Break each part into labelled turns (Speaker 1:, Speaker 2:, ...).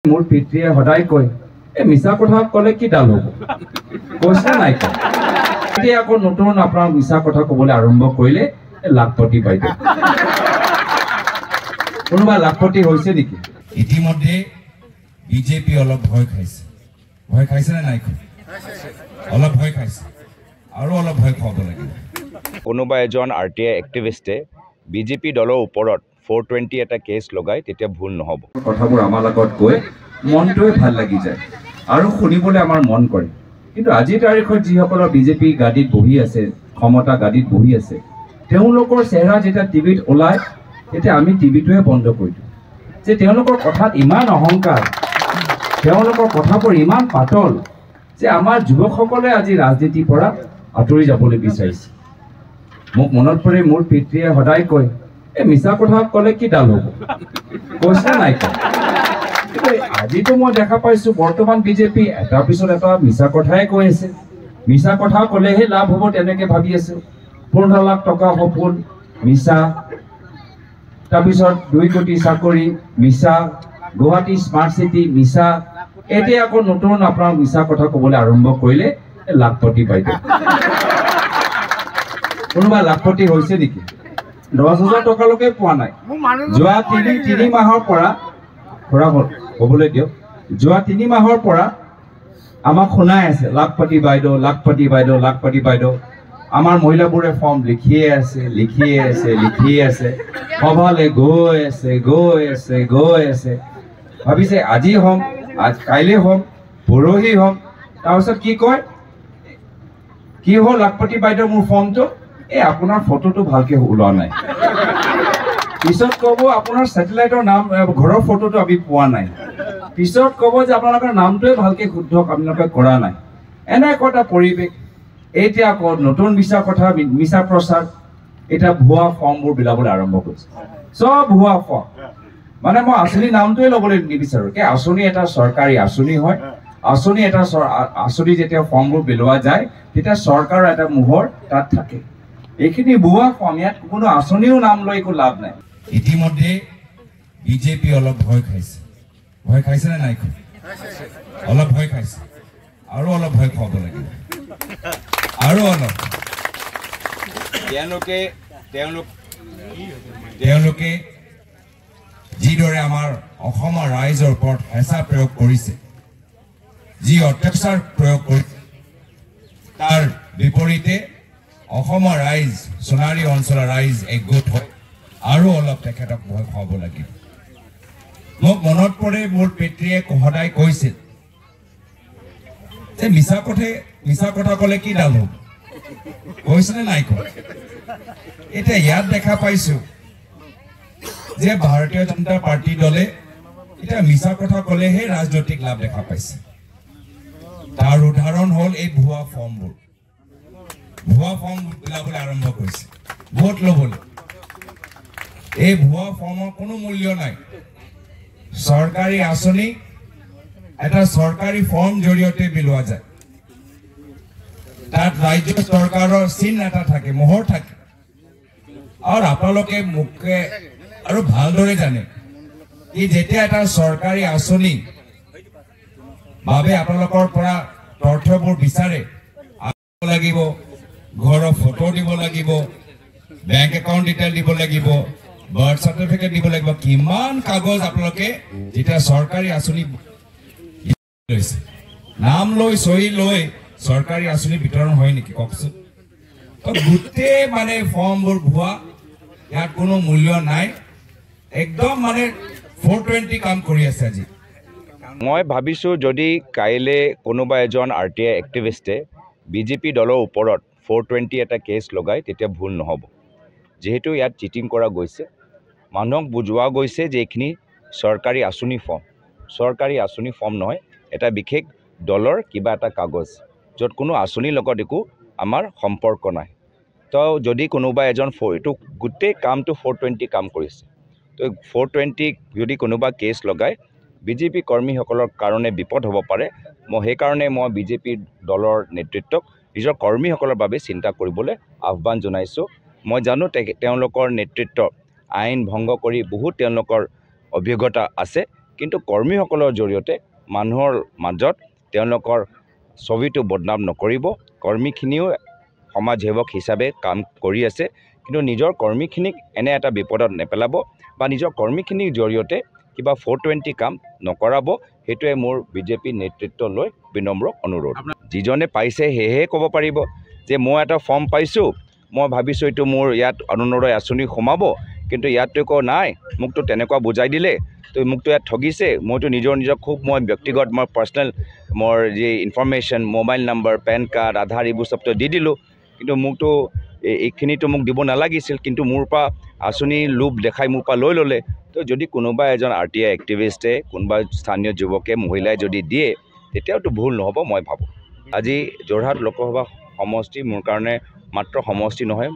Speaker 1: মোৰ পিতৃয়ে সদায় কয় এই মিছা কথা ক'লে কি ডাল হ'ব কৈছে নাই কয় এতিয়া আকৌ নতুন আপোনাৰ মিছা কথা ক'বলৈ আৰম্ভ কৰিলে লাখপতি বাইদেউ কোনোবা লাখপতি হৈছে নেকি
Speaker 2: ইতিমধ্যে বিজেপি অলপ ভয় খাইছে না নাই অলপ ভয় খাইছে আৰু অলপ ভয় খাব লাগিব
Speaker 3: কোনোবা এজন আৰটিআই এক্টিভিষ্টে বিজেপি দলৰ ওপৰত 420 এটা কেছ লগাই তেতিয়া ভুল নহব
Speaker 1: কথাবোৰ আমাৰ লগত কৈ মনটোৱে ভাল লাগি যায় আৰু শুনিবলৈ আমাৰ মন কৰে কিন্তু আজিৰ তাৰিখত যিসকলৰ বিজেপি গাদীত বহি আছে ক্ষমতা গাদীত বহি আছে তেওঁলোকৰ চেহেৰা যেতিয়া টিভিত ওলায় তেতিয়া আমি টিভিটোৱে বন্ধ কৰি দিওঁ যে তেওঁলোকৰ কথাত ইমান অহংকাৰ তেওঁলোকৰ কথাবোৰ ইমান পাতল যে আমাৰ যুৱকসকলে আজি ৰাজনীতিৰ পৰা আঁতৰি যাবলৈ বিচাৰিছে মোক মনত পৰে মোৰ পিতৃয়ে সদায় কয় এই মিছা কথা ক'লে কি ডাল হ'ব কৈছে নাই কয় আজিতো মই দেখা পাইছো বৰ্তমান বিজেপি এটাৰ পিছত এটা মিছা কথাই কৈ আছে মিছা কথা ক'লেহে লাভ হ'ব তেনেকে ভাবি আছে 15 লাখ টকা সপোন মিছা তাৰপিছত 2 কোটি চাকৰি মিছা গুৱাহাটী স্মাৰ্ট চিটি মিছা এতিয়া আকৌ নতুন আপোনাৰ মিছা কথা ক'বলৈ আৰম্ভ কৰিলে লাখপতি বাইদেউ কোনোবা লাখপতি হৈছে নেকি 10,000 টকালৈকে পোৱা নাই যোৱা 3 মাহৰ পৰা ঘৰা হ'ল ক'বলৈ দিয়ক যোৱা 3 মাহৰ পৰা আমাক শুনাই আছে লাখপতি বাইদেউ লাখপতি বাইদেউ লাখপতি বাইদেউ আমাৰ মহিলাবোৰে ফৰ্ম লিখিয়ে আছে সভালে গৈ আছে ভাবিছে আজি হ'ম কাইলৈ হ'ম পৰহি হ'ম তাৰপিছত কি কয় কি হ'ল লাখপতি বাইদেউ মোৰ ফৰ্মটো এই আপোনাৰ ফটোটো ভালকে ওলোৱা নাই পিছত ক'ব আপোনাৰ স্যাটেলাইটৰ নাম ঘৰৰ ফটোটো আমি পোৱা নাই পিছত ক'ব যে আপোনালোকৰ নামটোৱে ভালকে শুদ্ধ আপোনালোকে কৰা নাই এনেকুৱা এটা পৰিৱেশ এতিয়া আকৌ নতুন মিছা প্ৰচাৰ এতিয়া ভুৱা ফৰ্মবোৰ বিলাবলৈ আৰম্ভ কৰিছে চব ভুৱা ফৰ্ম মানে মই আঁচনি নামটোৱে ল'বলৈ নিবিচাৰো কি আঁচনি এটা চৰকাৰী আঁচনি হয় আঁচনি এটা আঁচনি যেতিয়া ফৰ্মবোৰ বিলোৱা যায় তেতিয়া চৰকাৰৰ এটা মোহৰ তাত থাকে এইখিনি ভুৱা ফৰ্ম ইয়াত কোনো আঁচনিও নাম লৈ একো লাভ নাই
Speaker 2: ইতিমধ্যে বিজেপি অলপ ভয় খাইছে না নাই অলপ ভয় খাইছে আৰু অলপ ভয় খাব লাগিব আৰু অলপ তেওঁলোকে যিদৰে আমাৰ অসমৰ ৰাইজৰ ওপৰত হেঁচা প্ৰয়োগ কৰিছে যি অত্যাচাৰ প্ৰয়োগ কৰিছে তাৰ বিপৰীতে অসমৰ ৰাইজ সোণাৰী অঞ্চলৰ ৰাইজ একগোট হৈ আৰু অলপ তেখেতক ভয় খুৱাব লাগিব মোক মনত পৰে মোৰ পিতৃয়ে সদায় কৈছিল যে মিছা কথা ক'লে কি ডাল হ'ব কৈছেনে নাই কোৱা এতিয়া ইয়াত দেখা পাইছো যে ভাৰতীয় জনতা পাৰ্টি দলে এতিয়া মিছা কথা ক'লেহে ৰাজনৈতিক লাভ দেখা পাইছে তাৰ উদাহৰণ হ'ল এই ভুৱা ফৰ্ম বিলাবলৈ আৰম্ভ কৰিছে ভোট ল'বলৈ এই ভুৱা ফৰ্মৰ কোনো মূল্য নাই চৰকাৰী আঁচনি এটা চৰকাৰী ফৰ্ম জৰিয়তে বিলোৱা যায় তাত ৰাজ্য চৰকাৰৰ চিন এটা থাকে মোহৰ থাকে আৰু আপোনালোকে মুখে আৰু ভালদৰে জানে কি যেতিয়া এটা চৰকাৰী আঁচনি বাবে আপোনালোকৰ পৰা তথ্যবোৰ বিচাৰে লাগিব ঘৰৰ ফটো দিব লাগিব বেংক একাউণ্ট ডিটেইল দিব লাগিব বাৰ্থ চাৰ্টিফিকেট দিব লাগিব কিমান কাগজ আপোনালোকে যেতিয়া চৰকাৰী আঁচনি লৈছে নাম লৈ চহী লৈ চৰকাৰী আঁচনি বিতৰণ হয় নেকি কওকচোন গোটেই মানে ফৰ্মবোৰ ভুৱা ইয়াত কোনো মূল্য নাই একদম মানে 420 কাম কৰি আছে আজি
Speaker 3: মই ভাবিছোঁ যদি কাইলৈ কোনোবা এজন আৰটিআই এক্টিভিষ্টে বিজেপি দলৰ ওপৰত 420 এটা কেছ লগাই তেতিয়া ভুল নহ'ব যিহেতু ইয়াত চিটিং কৰা গৈছে মানুহক বুজোৱা গৈছে যে এইখিনি চৰকাৰী আঁচনি ফৰ্ম নহয় এটা বিশেষ দলৰ কিবা এটা কাগজ য'ত কোনো আঁচনিৰ লগত একো আমাৰ সম্পৰ্ক নাই তো যদি কোনোবা এজন এইটো গোটেই কামটো 420 কাম কৰিছে তো 420 যদি কোনোবা কেছ লগাই বিজেপি কৰ্মীসকলৰ কাৰণে বিপদ হ'ব পাৰে সেইকাৰণে মই বিজেপি দলৰ নেতৃত্বক নিজৰ কৰ্মীসকলৰ বাবে চিন্তা কৰিবলৈ আহ্বান জনাইছোঁ মই জানো তেওঁলোকৰ নেতৃত্ব আইন ভংগ কৰি বহুত তেওঁলোকৰ অভিজ্ঞতা আছে কিন্তু কৰ্মীসকলৰ জৰিয়তে মানুহৰ মাজত তেওঁলোকৰ ছবিটো বদনাম নকৰিব। কৰ্মীখিনিও সমাজ সেৱক হিচাপে কাম কৰি আছে, কিন্তু নিজৰ কৰ্মীখিনিক এনে এটা বিপদত নেপেলাব বা নিজৰ কৰ্মীখিনিৰ জৰিয়তে কিবা 420 কাম নকৰাব। সেইটোৱে মোৰ বিজেপি নেতৃত্বলৈ বিনম্ৰ অনুৰোধ। যিজনে পাইছে সেয়েহে ক'ব পাৰিব যে মই এটা ফৰ্ম পাইছোঁ, মই ভাবিছোঁ এইটো মোৰ ইয়াত অৰুণোদয় আঁচনি সোমাব, কিন্তু ইয়াততো একো নাই, মোকতো তেনেকুৱা বুজাই দিলে, তো মোকতো ইয়াত ঠগিছে। মইতো নিজৰ খুব মই ব্যক্তিগত মই পাৰ্চনেল মোৰ যি information, mobile number, pan card, Aadhaar এইবোৰ চবটো দি দিলোঁ, কিন্তু মোকতো এইখিনিতো মোক দিব নালাগিছিল, কিন্তু মোৰ পৰা আঁচনি লোভ দেখাই মোৰ পৰা লৈ ল'লে। তো যদি কোনোবা এজন RTI এক্টিভিষ্টে, কোনোবা স্থানীয় যুৱকে, মহিলাই যদি দিয়ে, তেতিয়াওতো ভুল নহ'ব মই ভাবোঁ। আজি যোৰহাট লোকসভা সমষ্টি মোৰ কাৰণে মাত্ৰ সমষ্টি নহয়,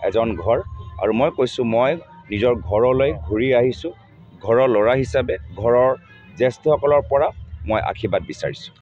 Speaker 3: এজন ঘৰ। আৰু মই কৈছোঁ মই নিজৰ ঘৰলৈ ঘূৰি আহিছোঁ, ঘৰৰ ল'ৰা হিচাপে ঘৰৰ জ্যেষ্ঠসকলৰ পৰা মই আশীৰ্বাদ বিচাৰিছোঁ।